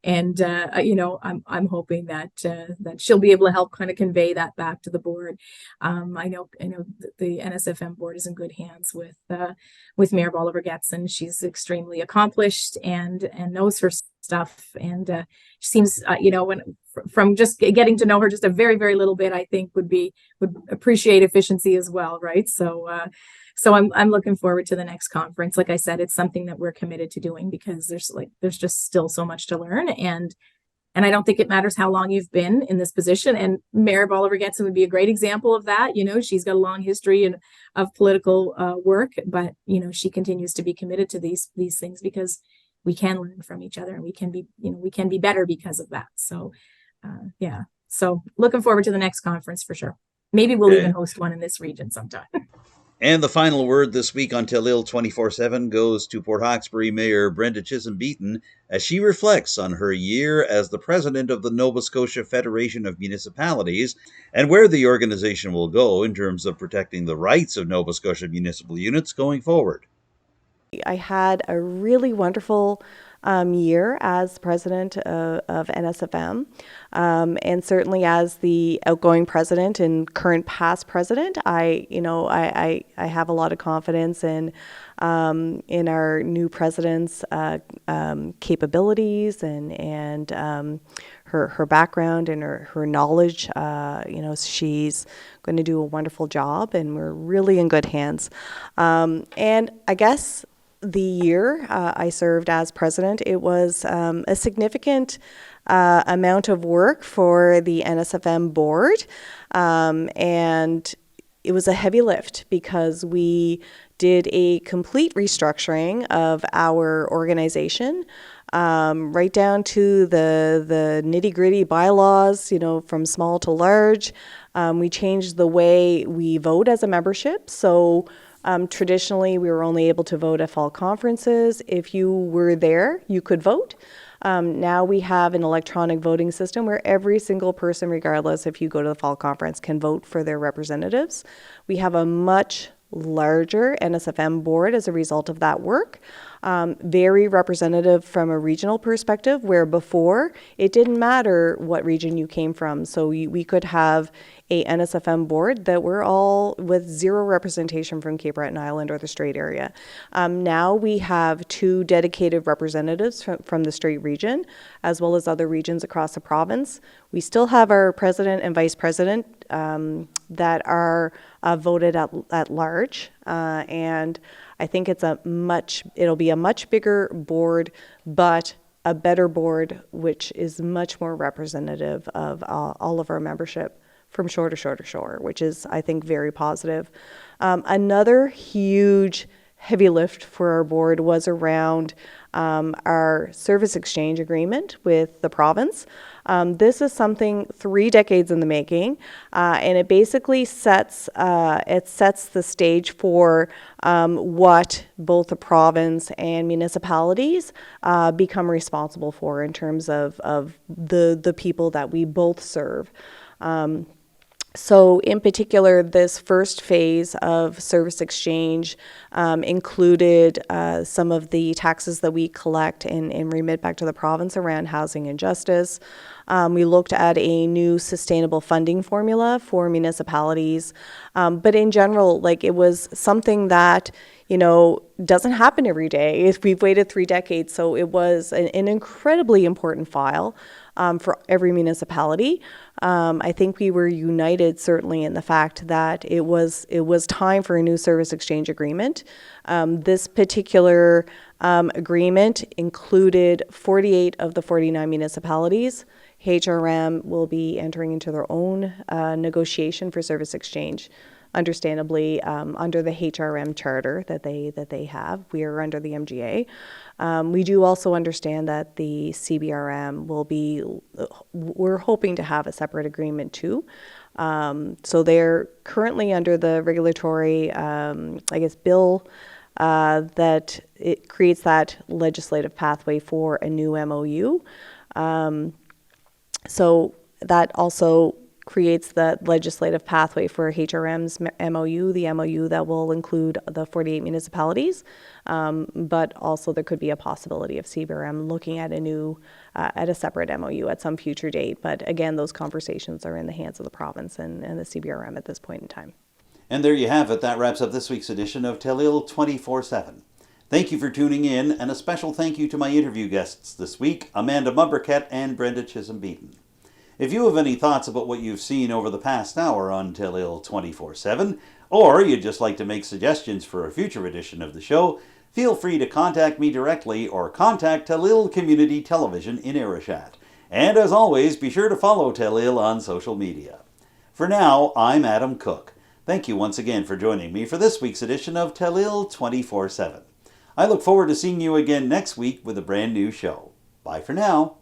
and I'm hoping that she'll be able to help kind of convey that back to the board. I know the NSFM board is in good hands with Mayor Bolivar-Getson. She's extremely accomplished and knows her stuff, and she seems from just getting to know her just a very, very little bit, I think would appreciate efficiency as well, right? So I'm looking forward to the next conference. Like I said, it's something that we're committed to doing because there's just still so much to learn, and I don't think it matters how long you've been in this position. And Mayor Bolivar-Getson would be a great example of that. She's got a long history of political work, but she continues to be committed to these things because we can learn from each other, and we can be better because of that. So so looking forward to the next conference for sure. Maybe we'll even host one in this region sometime. And the final word this week on Telile 24/7 goes to Port Hawkesbury Mayor Brenda Chisholm-Beaton as she reflects on her year as the president of the Nova Scotia Federation of Municipalities and where the organization will go in terms of protecting the rights of Nova Scotia municipal units going forward. I had a really wonderful year as president of NSFM, and certainly as the outgoing president and current past president, I have a lot of confidence in our new president's capabilities and her background and her knowledge. She's going to do a wonderful job, and we're really in good hands. And I guess the year I served as president, it was a significant amount of work for the NSFM board, and it was a heavy lift because we did a complete restructuring of our organization, right down to the nitty-gritty bylaws, from small to large. We changed the way we vote as a membership, so traditionally, we were only able to vote at fall conferences. If you were there, you could vote. Now we have an electronic voting system where every single person, regardless if you go to the fall conference, can vote for their representatives. We have a much larger NSFM board as a result of that work. Very representative from a regional perspective, where before it didn't matter what region you came from. So we could have a NSFM board that were all with zero representation from Cape Breton Island or the Strait area. Now we have 2 dedicated representatives from the Strait region, as well as other regions across the province. We still have our president and vice president that are voted at large, and I think it'll be a much bigger board, but a better board, which is much more representative of all of our membership from shore to shore to shore, which is, I think, very positive. Another huge heavy lift for our board was around our service exchange agreement with the province. This is something 3 decades in the making, and it basically sets the stage for what both the province and municipalities become responsible for in terms of the people that we both serve. So in particular, this first phase of service exchange included some of the taxes that we collect and remit back to the province around housing and justice. We looked at a new sustainable funding formula for municipalities. But in general, like, it was something that, doesn't happen every day. We've waited 3 decades, so it was an incredibly important file for every municipality. I think we were united certainly in the fact that it was time for a new service exchange agreement. This particular agreement included 48 of the 49 municipalities. HRM will be entering into their own negotiation for service exchange, understandably under the HRM charter that they have. We are under the MGA. We do also understand that the CBRM we're hoping to have a separate agreement too. So they're currently under the regulatory, bill that it creates that legislative pathway for a new MOU. So that also creates the legislative pathway for HRM's MOU, the MOU that will include the 48 municipalities. But also there could be a possibility of CBRM looking at a separate MOU at some future date. But again, those conversations are in the hands of the province and the CBRM at this point in time. And there you have it. That wraps up this week's edition of Telile 24/7. Thank you for tuning in, and a special thank you to my interview guests this week, Amanda Mombourquette and Brenda Chisholm-Beaton. If you have any thoughts about what you've seen over the past hour on Telile 24/7, or you'd just like to make suggestions for a future edition of the show, feel free to contact me directly or contact Telile Community Television in Arishat. And as always, be sure to follow Telile on social media. For now, I'm Adam Cook. Thank you once again for joining me for this week's edition of Telile 24/7. I look forward to seeing you again next week with a brand new show. Bye for now.